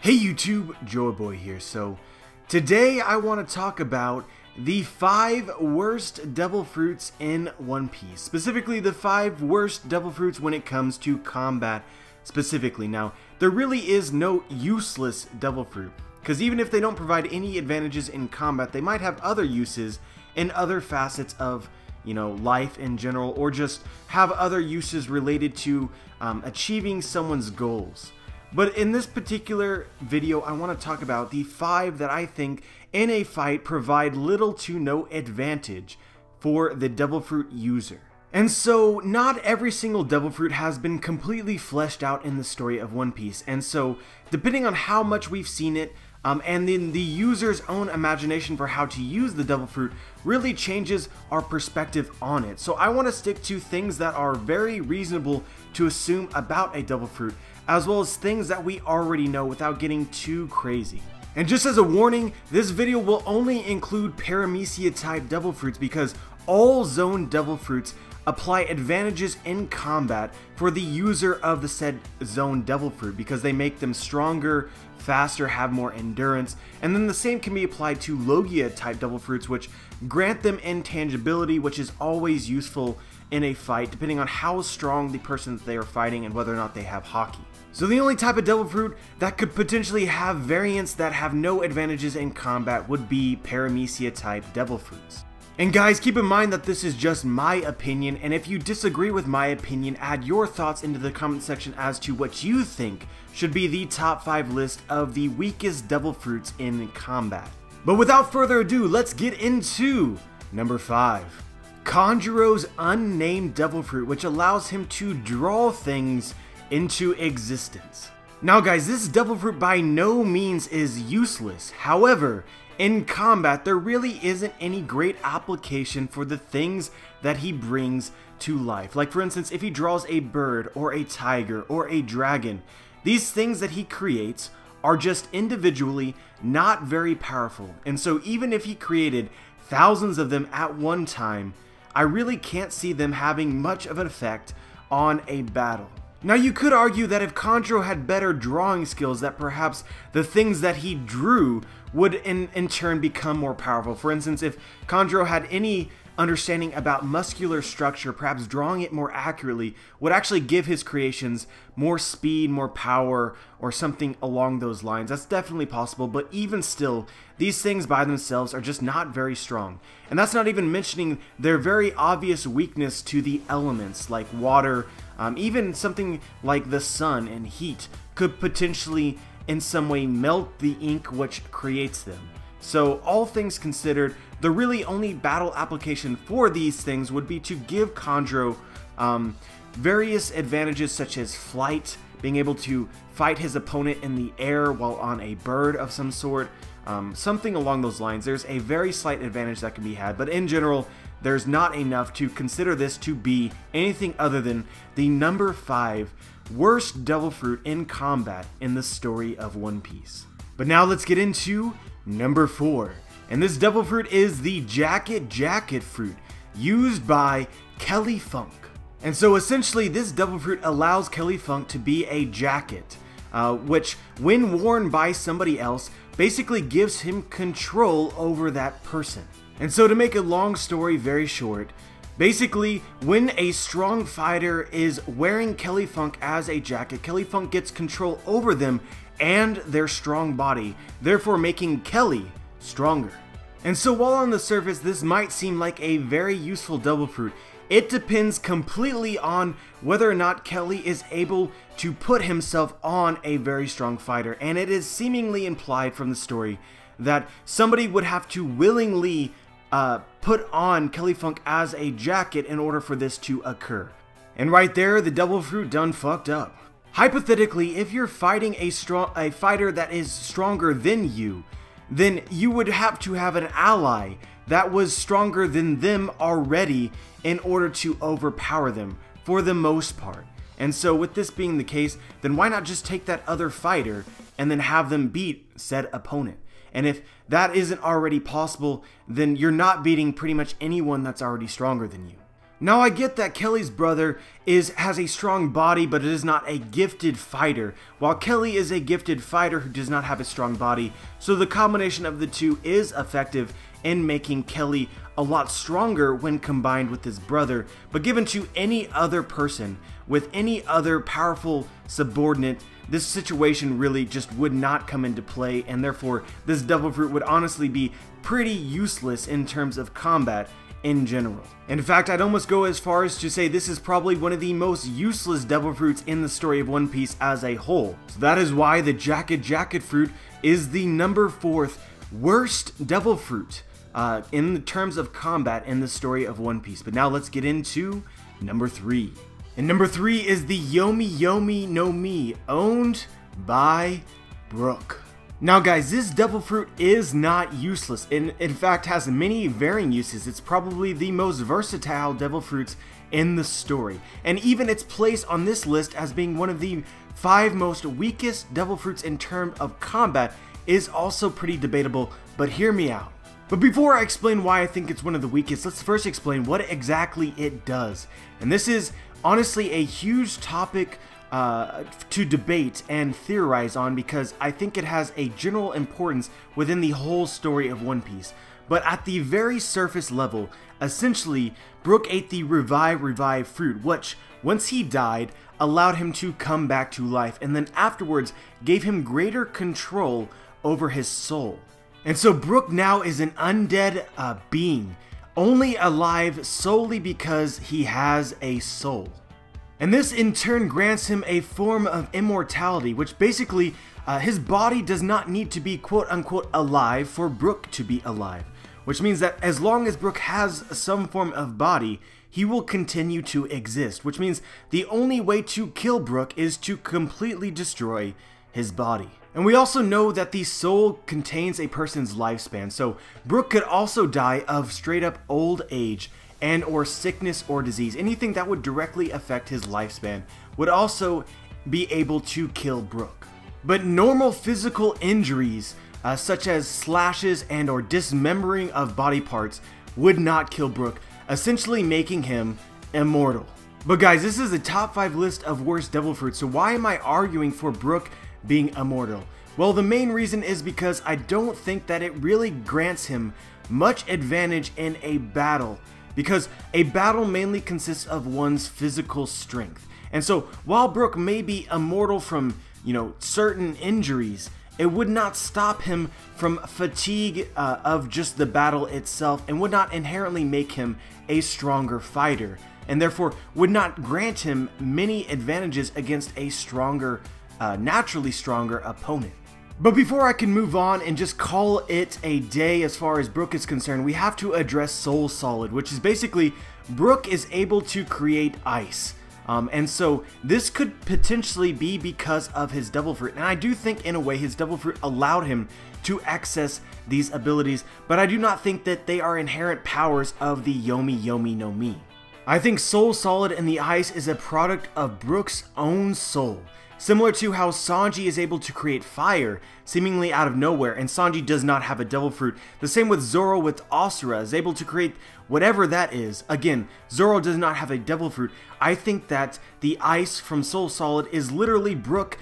Hey YouTube, Joyboy here. So today I want to talk about the 5 worst devil fruits in One Piece. Specifically the 5 worst devil fruits when it comes to combat specifically. Now, there really is no useless devil fruit, because even if they don't provide any advantages in combat, they might have other uses in other facets of, life in general, or just have other uses related to achieving someone's goals. But in this particular video, I want to talk about the 5 that I think in a fight provide little to no advantage for the devil fruit user. And so not every single devil fruit has been completely fleshed out in the story of One Piece. And so depending on how much we've seen it, and then the user's own imagination for how to use the devil fruit really changes our perspective on it. So I want to stick to things that are very reasonable to assume about a devil fruit, as well as things that we already know without getting too crazy. And just as a warning, this video will only include Paramecia type devil fruits, because all zone devil fruits apply advantages in combat for the user of the said zone devil fruit, because they make them stronger, faster, have more endurance. And then the same can be applied to Logia type devil fruits, which grant them intangibility, which is always useful in a fight depending on how strong the person that they are fighting and whether or not they have Haki. So the only type of devil fruit that could potentially have variants that have no advantages in combat would be Paramecia type devil fruits. And guys, keep in mind that this is just my opinion, and if you disagree with my opinion, add your thoughts into the comment section as to what you think should be the top 5 list of the weakest devil fruits in combat. But without further ado, let's get into number 5. Kanjuro's Unnamed devil fruit, which allows him to draw things into existence. Now guys, this devil fruit by no means is useless. However, in combat, there really isn't any great application for the things that he brings to life. Like for instance, if he draws a bird or a tiger or a dragon, these things that he creates are just individually not very powerful. And so even if he created thousands of them at one time, I really can't see them having much of an effect on a battle. Now you could argue that if Kanjuro had better drawing skills, that perhaps the things that he drew would in turn become more powerful. For instance, if Kanjuro had any understanding about muscular structure, perhaps drawing it more accurately would actually give his creations more speed, more power, or something along those lines. That's definitely possible, but even still, these things by themselves are just not very strong. And that's not even mentioning their very obvious weakness to the elements like water. Even something like the sun and heat could potentially in some way melt the ink which creates them. So all things considered, the really only battle application for these things would be to give Kanjuro various advantages such as flight, being able to fight his opponent in the air while on a bird of some sort, something along those lines. There's a very slight advantage that can be had, but in general, there's not enough to consider this to be anything other than the number 5 worst devil fruit in combat in the story of One Piece. But now let's get into number 4. And this devil fruit is the Jacket fruit, used by Kelly Funk. And so essentially this devil fruit allows Kelly Funk to be a jacket, which when worn by somebody else basically gives him control over that person. And so to make a long story very short, basically when a strong fighter is wearing Kelly Funk as a jacket, Kelly Funk gets control over them and their strong body, therefore making Kelly stronger. And so while on the surface this might seem like a very useful devil fruit, it depends completely on whether or not Kelly is able to put himself on a very strong fighter. And it is seemingly implied from the story that somebody would have to willingly put on Kelly Funk as a jacket in order for this to occur. And right there, the devil fruit done fucked up. Hypothetically, if you're fighting a fighter that is stronger than you, then you would have to have an ally that was stronger than them already in order to overpower them for the most part. And so with this being the case, then why not just take that other fighter and then have them beat said opponent? And if that isn't already possible, then you're not beating pretty much anyone that's already stronger than you. Now I get that Kelly's brother has a strong body, but it is not a gifted fighter, while Kelly is a gifted fighter who does not have a strong body, so the combination of the two is effective in making Kelly a lot stronger when combined with his brother, but given to any other person with any other powerful subordinate, this situation really just would not come into play, and therefore this devil fruit would honestly be pretty useless in terms of combat in general. In fact, I'd almost go as far as to say this is probably one of the most useless devil fruits in the story of One Piece as a whole. So that is why the Jacket fruit is the number 4th worst devil fruit in terms of combat in the story of One Piece. But now let's get into number 3. And number 3 is the Yomi no Mi, owned by Brook. Now guys, this devil fruit is not useless, and in fact has many varying uses. It's probably the most versatile devil fruits in the story, and even its place on this list as being one of the 5 most weakest devil fruits in terms of combat is also pretty debatable, but hear me out. But before I explain why I think it's one of the weakest, let's first explain what exactly it does. And this is honestly a huge topic to debate and theorize on, because I think it has a general importance within the whole story of One Piece. But at the very surface level, essentially, Brook ate the Revive fruit, which, once he died, allowed him to come back to life, and then afterwards gave him greater control over his soul. And so Brook now is an undead being, only alive solely because he has a soul. And this in turn grants him a form of immortality, which basically his body does not need to be quote unquote alive for Brook to be alive. Which means that as long as Brook has some form of body, he will continue to exist. Which means the only way to kill Brook is to completely destroy his body. And we also know that the soul contains a person's lifespan, so Brook could also die of straight up old age and or sickness or disease. Anything that would directly affect his lifespan would also be able to kill Brook. But normal physical injuries, such as slashes and or dismembering of body parts, would not kill Brook, essentially making him immortal. But guys, this is a top 5 list of worst devil fruits, so why am I arguing for Brook being immortal? Well, the main reason is because I don't think that it really grants him much advantage in a battle, because a battle mainly consists of one's physical strength. And so while Brook may be immortal from, certain injuries, it would not stop him from fatigue of just the battle itself, and would not inherently make him a stronger fighter, and therefore would not grant him many advantages against a stronger, naturally stronger opponent. But before I can move on and just call it a day as far as Brook is concerned, we have to address Soul Solid, which is basically Brook is able to create ice. And so this could potentially be because of his devil fruit. And I do think in a way his devil fruit allowed him to access these abilities, but I do not think that they are inherent powers of the Yomi no Mi. I think Soul Solid in the ice is a product of Brook's own soul. Similar to how Sanji is able to create fire seemingly out of nowhere, and Sanji does not have a devil fruit. The same with Zoro with Asura, is able to create whatever that is. Again, Zoro does not have a devil fruit. I think that the ice from Soul Solid is literally Brook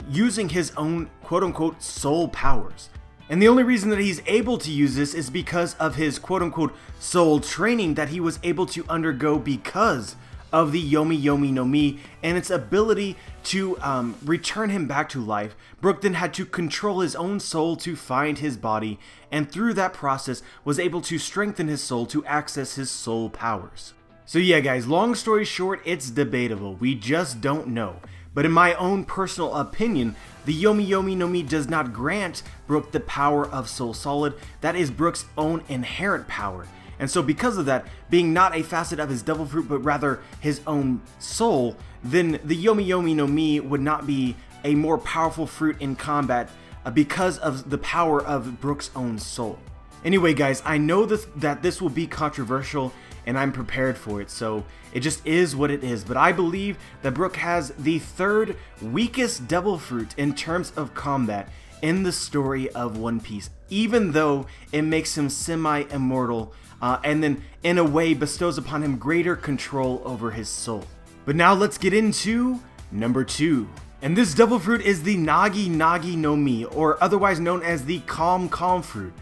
using his own quote-unquote soul powers. And the only reason that he's able to use this is because of his quote-unquote soul training that he was able to undergo because of the Yomi no Mi and its ability to return him back to life. Brook then had to control his own soul to find his body, and through that process was able to strengthen his soul to access his soul powers. So yeah guys, long story short, it's debatable. We just don't know. But in my own personal opinion, the Yomi no Mi does not grant Brook the power of Soul Solid. That is Brook's own inherent power. And so because of that, being not a facet of his devil fruit, but rather his own soul, then the Yomi no Mi would not be a more powerful fruit in combat because of the power of Brook's own soul. Anyway guys, I know that this will be controversial, and I'm prepared for it, so it just is what it is. But I believe that Brook has the third weakest devil fruit in terms of combat in the story of One Piece, even though it makes him semi-immortal, and then in a way bestows upon him greater control over his soul. But now let's get into number 2. And this devil fruit is the Nagi Nomi, or otherwise known as the Calm fruit,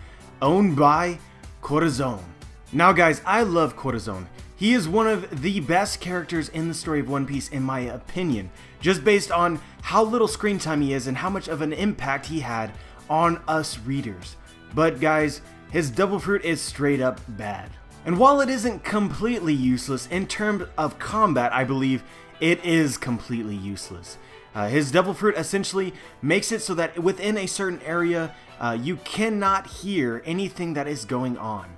owned by Corazon. Now guys, I love Corazon. He is one of the best characters in the story of One Piece in my opinion, just based on how little screen time he is and how much of an impact he had on us readers. But guys, his devil fruit is straight up bad. And while it isn't completely useless in terms of combat, I believe it is completely useless. His devil fruit essentially makes it so that within a certain area, you cannot hear anything that is going on.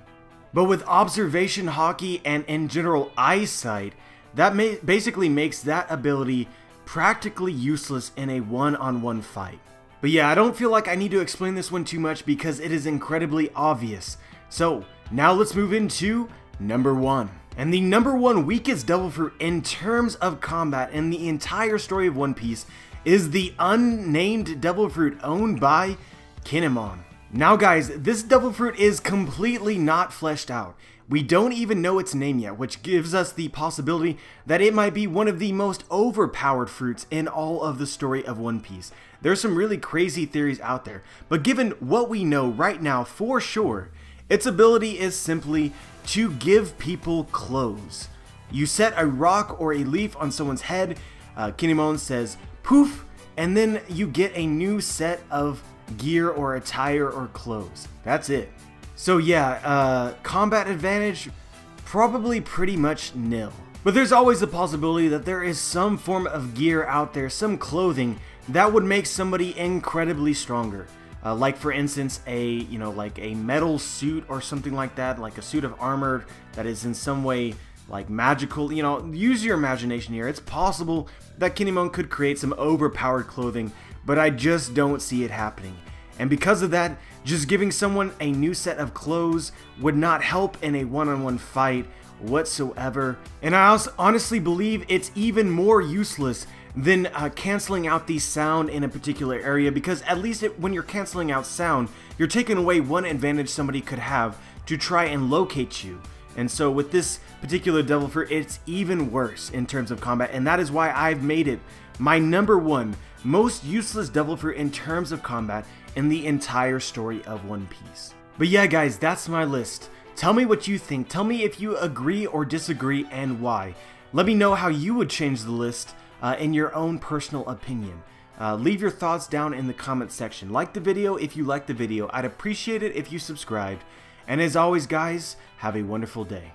But with observation haki and in general eyesight, that basically makes that ability practically useless in a one-on-one fight. But yeah, I don't feel like I need to explain this one too much because it is incredibly obvious. So now let's move into number 1. And the number 1 weakest devil fruit in terms of combat in the entire story of One Piece is the unnamed devil fruit owned by Kinemon. Now guys, this devil fruit is completely not fleshed out. We don't even know its name yet, which gives us the possibility that it might be one of the most overpowered fruits in all of the story of One Piece. There's some really crazy theories out there, but given what we know right now for sure, its ability is simply to give people clothes. You set a rock or a leaf on someone's head, Kinemon says poof, and then you get a new set of gear or attire or clothes. That's it. So yeah, combat advantage, probably pretty much nil. But there's always a possibility that there is some form of gear out there, some clothing, that would make somebody incredibly stronger. Like for instance, like a metal suit or something like that, like a suit of armor that is in some way like magical. Use your imagination here. It's possible that Kinemon could create some overpowered clothing, but I just don't see it happening. And because of that, just giving someone a new set of clothes would not help in a one-on-one fight whatsoever. And I also honestly believe it's even more useless than canceling out the sound in a particular area, because at least when you're canceling out sound, you're taking away one advantage somebody could have to try and locate you. And so with this particular devil fruit, it's even worse in terms of combat, and that is why I've made it my number 1 most useless devil fruit in terms of combat in the entire story of One Piece. But yeah guys, that's my list. Tell me what you think. Tell me if you agree or disagree and why. Let me know how you would change the list in your own personal opinion. Leave your thoughts down in the comment section. Like the video if you liked the video. I'd appreciate it if you subscribed. And as always guys, have a wonderful day.